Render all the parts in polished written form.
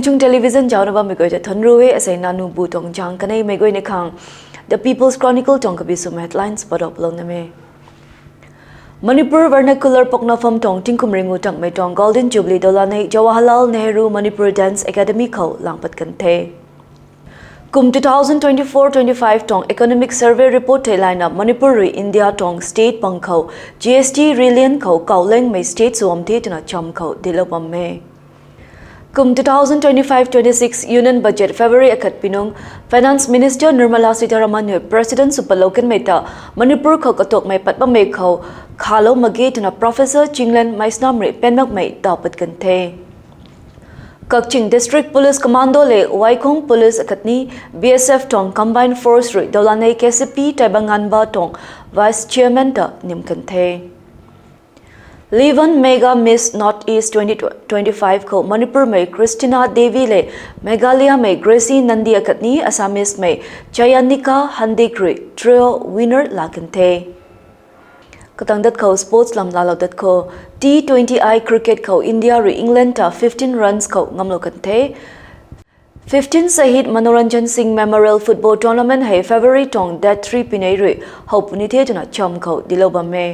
Chung television jaunaba megoi ja thanruwe asai nanu bu tong jang kanai megoi ne khang The People's Chronicle tong kabisum headlines padop loname Manipur vernacular poknafam tong tingkum ringu tang mai tong Golden Jubilee dolanai Jawaharlal Nehru Manipur Dance Academy kho langpat kanthe Kum 2024-25 tong economic survey report line up Manipur India tong state pangkho GST rillion kho kauleng mai state suamthe tuna cham kho dilopam me Kum 2025-26 Union Budget February akat pinung Finance Minister Nirmala Sitharaman President Supalokan Meta Manipur kho katok mai patpa mai kho khalo mage tuna Professor Chinglen Maisnamri penmak mai dapat kanthe Kakching District Police Commando le Waikong Police Akatni BSF tong Combined Force ri Dolanai KCP Taibanganba tong Vice Chairman ta nim kanthe Levan Mega Miss Northeast 2025 ko Manipur में Christina Devi ले Meghalaya में Gracie Nandi Akatni Assamese में Chayanika Handikri trio winner lakante Katangdat ko sports lam lalodat ko T20I cricket ko India ri England ta 15 runs ko ngamlo kante 15 Sahid Manoranjan Singh Memorial Football Tournament hai February tong that 3 pinai ri hopunithe jana cham ko diloba me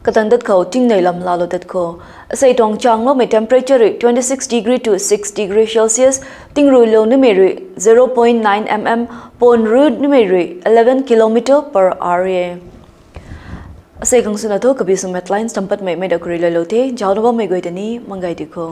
Katangdat ko tingnai lam lalodat ko asai tong changlo me temperature 26 degree to 6 degree Celsius tingru lo numeri 0.9 mm pon road numeri 11 km per hour asai kang suna to kabisum headlines tampat mai da kurila lote jawnawa mai goitani mangai dikho